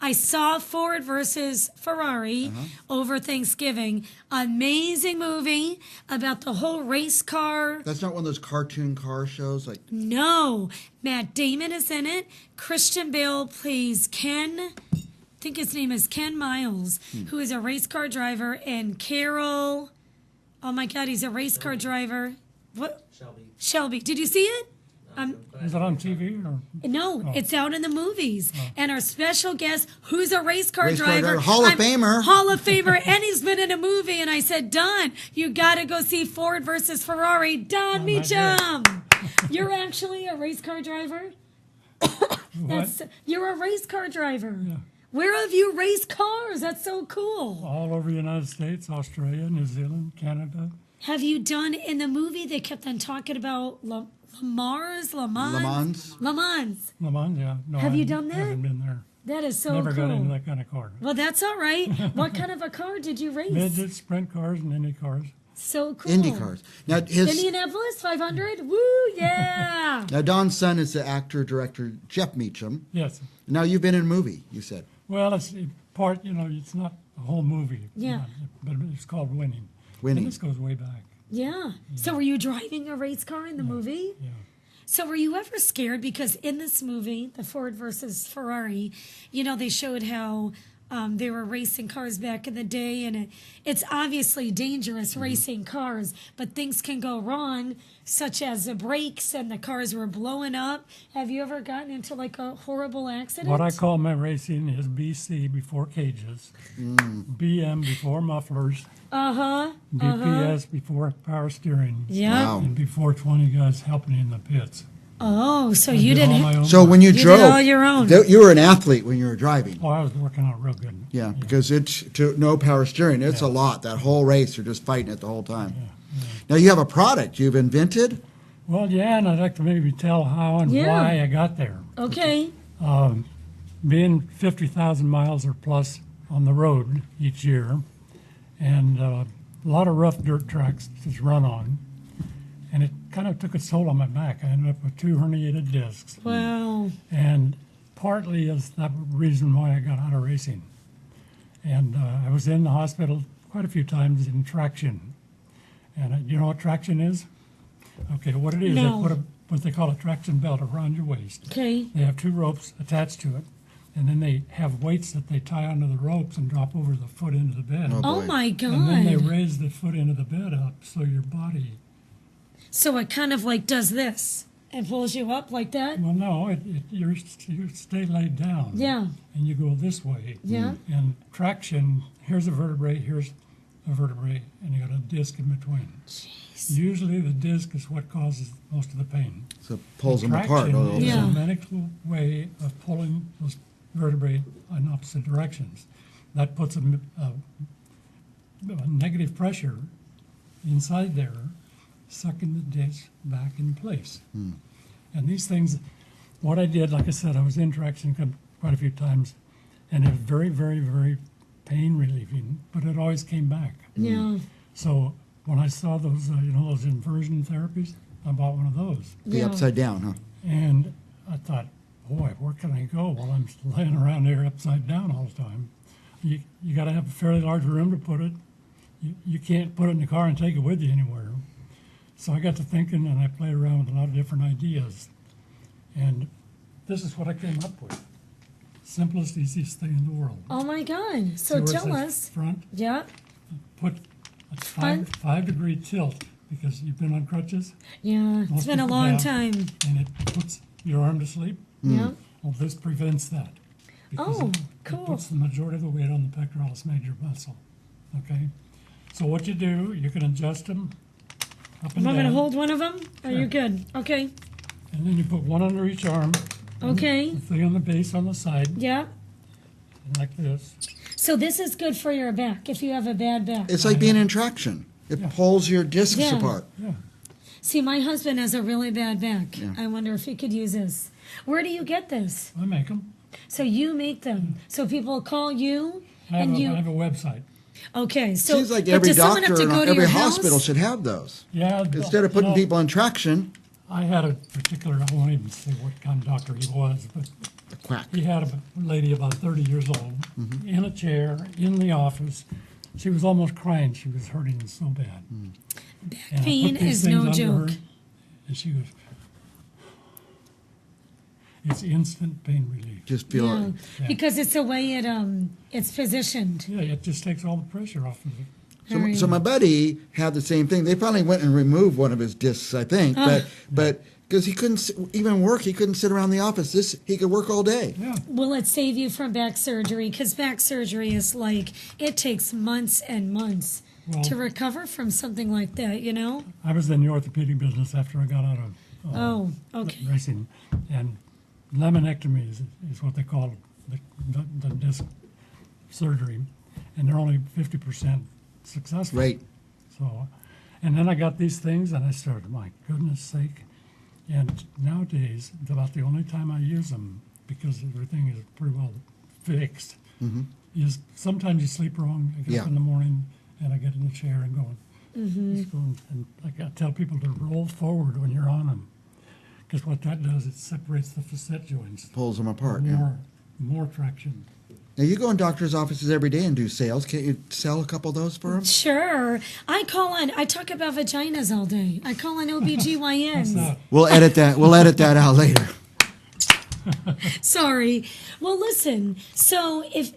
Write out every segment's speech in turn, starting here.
I saw Ford versus Ferrari over Thanksgiving. Amazing movie about the whole race car. That's not one of those cartoon car shows? Like No. Matt Damon is in it. Christian Bale plays Ken. I think his name is Ken Miles, who is a race car driver. And Carol. Oh, my God, he's a race car driver. What? Shelby. Did you see it? Is it on TV? Or? No, it's out in the movies. And our special guest, who's a race car driver. Hall of Famer. Hall of Famer, and he's been in a movie. And I said, Don, you got to go see Ford versus Ferrari. Don Meacham. You're actually a race car driver? You're a race car driver. Yeah. Where have you raced cars? That's so cool. All over the United States, Australia, New Zealand, Canada. Have you done in the movie? They kept on talking about Le Mans. Le Mans, yeah. No, Have you done that? I haven't been there. That is so Never cool. got into that kind of car. Well, that's all right. What kind of a car did you race? Midget, sprint cars, and Indy cars. So cool. Indy cars. Now Indianapolis 500. Woo, yeah. Now Don's son is the actor director Jeff Meacham. Yes. Now you've been in a movie. You said. Well, it's part. It's not a whole movie. Yeah. But it's called Winning. Winning. And this goes way back. Yeah. So were you driving a race car in the movie? Yeah. So were you ever scared? Because in this movie, the Ford versus Ferrari, they showed how they were racing cars back in the day, and it's obviously dangerous racing cars, but things can go wrong, such as the brakes and the cars were blowing up. Have you ever gotten into like a horrible accident? What I call my racing is BC before cages, BM before mufflers, BPS before power steering, Yeah. and before 20 guys helping in the pits. Oh, so I you did all didn't. my own So work. when you did drove, all your own. you were an athlete when you were driving. Oh, I was working out real good. Yeah, because it's no power steering. It's a lot. That whole race, you're just fighting it the whole time. Now you have a product you've invented. Well, yeah, and I'd like to maybe tell how and why I got there. Okay. Being 50,000 miles or plus on the road each year, and a lot of rough dirt tracks to run on, and it kind of took a toll on my back. I ended up with 2 herniated discs. Wow. And partly is that reason why I got out of racing. And I was in the hospital quite a few times in traction. And you know what traction is? Okay, what it is, No. they put what they call a traction belt around your waist. Okay. They have 2 ropes attached to it, and then they have weights that they tie onto the ropes and drop over the foot into the bed. Oh boy. my God. And then they raise the foot into the bed up so your body. So it kind of like does this and pulls you up like that? Well, no, you stay laid down. Yeah. And you go this way. Yeah. And traction, here's a vertebrae, here's a vertebrae, and you got a disc in between. Jeez. Usually the disc is what causes most of the pain. So it pulls them apart. Traction a little is bit. Yeah. a medical way of pulling those vertebrae in opposite directions. That puts a negative pressure inside there, sucking the disc back in place. And these things, what I did, like I said, I was in traction quite a few times, and it was very, very, very pain relieving, but it always came back. Yeah. So when I saw those, those inversion therapies, I bought one of those. Be Yeah. upside down, huh? And I thought, boy, where can I go while I'm laying around here upside down all the time? You got to have a fairly large room to put it. You can't put it in the car and take it with you anywhere. So I got to thinking, and I played around with a lot of different ideas. And this is what I came up with. Simplest, easiest thing in the world. Oh my God. So See where it tell says us. Front, Yeah. put a 5-degree tilt, because you've been on crutches, Yeah. It's Most been a people long have. time. and it puts your arm to sleep. Yeah. Well, this prevents that. Because Oh, it cool. puts the majority of the weight on the pectoralis major muscle. Okay? So what you do, you can adjust them up and Am I down. going to hold one of them? Are you Sure. good? Okay. And then you put one under each arm. Okay. The thing on the base on the side, Yeah. like this. So this is good for your back if you have a bad back. It's like being in traction. It Yeah. pulls your discs Yeah. apart. Yeah. See, my husband has a really bad back. Yeah. I wonder if he could use this. Where do you get this? I make them. So you make them. So people call you I have, and you. I have a website. Okay. So Seems like but every does someone have doctor to and go to every your hospital house? should have those. Yeah. Instead of putting people in traction. I had a particular, I won't even say what kind of doctor he was, but a quack. He had a lady about 30 years old in a chair in the office. She was almost crying. She was hurting so bad. Back And I pain put these is things no under joke. her, and she goes, it's instant pain relief. Just feel Yeah, it. Yeah. because it's the way it's positioned. Yeah, it just takes all the pressure off of it. So my buddy had the same thing. They finally went and removed one of his discs, I think, but because he couldn't even work, he couldn't sit around the office. He could work all day. Yeah. Will it save you from back surgery? Because back surgery is like, it takes months and months Well- to recover from something like that, you know? I was in the orthopedic business after I got out of Oh, okay. racing, and laminectomy is what they call the disc surgery, and they're only 50% successful. Right. So, and then I got these things, and I started, my goodness sake. And nowadays, about the only time I use them, because everything is pretty well fixed, is sometimes you sleep wrong. I get up Yeah. in the morning, and I get in the chair and going. Just going, and I tell people to roll forward when you're on them, because what that does, it separates the facet joints. Pulls them apart. Yeah. More traction. Now you go in doctors' offices every day and do sales. Can't you sell a couple of those for them? Sure. I talk about vaginas all day. I call on What's OBGYNs. that? We'll edit that out later. Sorry. Well, listen. So if,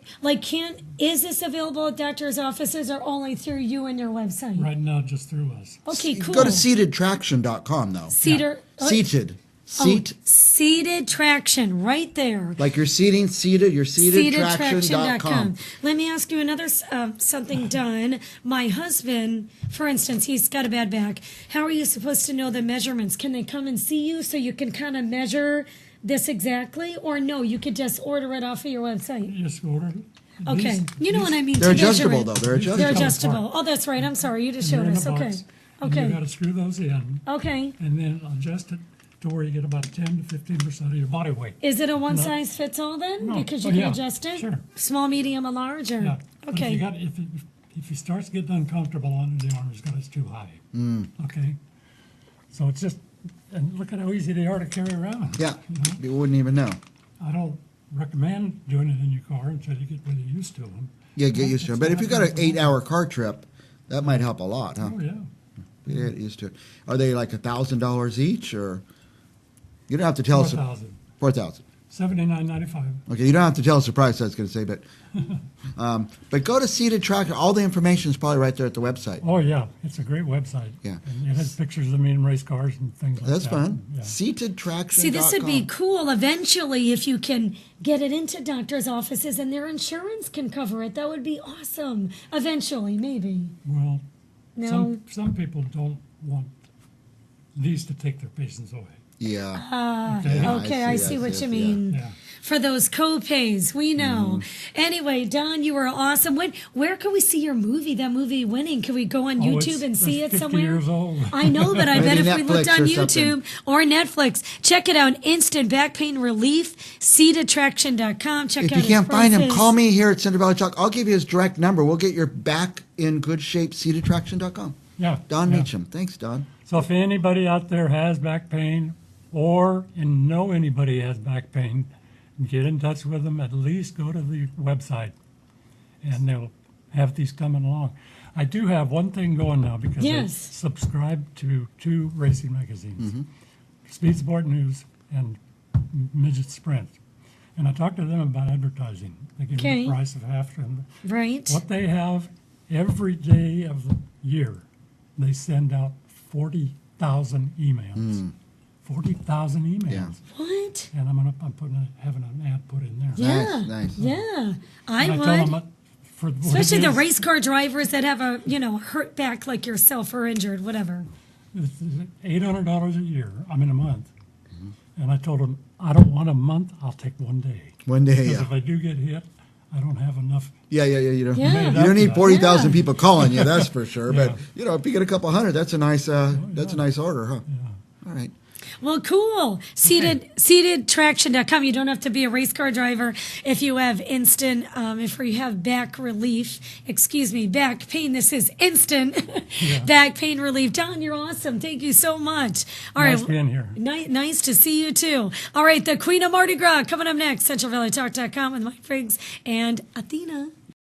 is this available at doctor's offices or only through you and your website? Right now, just through us. Okay, cool. Go to seatedtraction.com though. Cedar. Seated. Seated traction, right there. Like you're seated, you're seatedtraction.com. Seatedtraction.com. Let me ask you another something done. My husband, for instance, he's got a bad back. How are you supposed to know the measurements? Can they come and see you so you can kind of measure this exactly? Or no, you could just order it off of your website? You just order it. Okay. You know what I mean? They're to measure adjustable it. though. They're adjustable. They're adjustable. Oh, that's right. I'm sorry. You just They're showed in a us. Okay. box, and you Okay. got to screw those in, Okay. and then adjust it to where you get about 10 to 15% of your body weight. Is it a one size fits all then? No. Because you Oh, can yeah. adjust it? Sure. Small, medium, or large? Or? Yeah. But Okay. if he starts getting uncomfortable under the arms, it's too high. Okay. So it's just, and look at how easy they are to carry around. Yeah. You know? You wouldn't even know. I don't recommend doing it in your car until you get really used to them. Yeah, get used to it. But if you got an 8-hour car trip, that might help a lot, huh? Oh, yeah. Get used to it. Are they like $1,000 each, or you don't have to tell us? 4,000. 4,000. $79.95. Okay, you don't have to tell us the price. I was going to say, but go to Seated Traction. All the information is probably right there at the website. Oh, yeah. It's a great website. Yeah. And it has pictures of me in race cars and things like That's that. fun. Yeah. SeatedTraction.com. See, this would be cool eventually if you can get it into doctors' offices and their insurance can cover it. That would be awesome. Eventually, maybe. Well, No. some people don't want these to take their patients away. Yeah. Okay. Yeah, Okay, I see what you yeah. mean. Yeah. For those co-pays, we know. Anyway, Don, you were awesome. Where can we see your movie? That movie Winning? Can we go on YouTube and see it 50 somewhere? years old. I know, but I bet Maybe if we looked Netflix on or YouTube or Netflix, check it out. Instant back pain relief. Seatedtraction.com. Check If out you his can't find him, prices. call me here at Central Valley Talk. I'll give you his direct number. We'll get your back in good shape. SeatedTraction.com. Yeah. Don yeah. Meacham. Thanks, Don. So if anybody out there has back pain or know anybody has back pain, get in touch with them. At least go to the website and they'll have these coming along. I do have one thing going now because I Yes. subscribe to 2 racing magazines, Speed Sport News and Midget Sprint. And I talked to them about advertising. They give me Okay. the price of half. And Right. what they have every day of the year, they send out 40,000 emails. 40,000 emails. Yeah. What? And having an ad put in there. Yeah. nice. Yeah. I And would. tell them for what it Especially the is, race car drivers that have a, hurt back like yourself or injured, whatever. it's $800 a year. I mean a month. And I told them I don't want a month. I'll take one day. One day, Because yeah. if I do get hit, I don't have enough. Yeah. You don't, Yeah. you don't need 40,000 Yeah. people calling you, that's for sure. Yeah. But, if you get a couple hundred, that's a nice order, huh? Yeah. All right. Well, cool. Seatedtraction.com. You don't have to be a race car driver if you have if you have back pain. This is instant back pain relief. Don, you're awesome. Thank you so much. All right. Nice being here. Nice to see you too. All right, the Queen of Mardi Gras coming up next. CentralValleyTalk.com with Mike Briggs and Athena.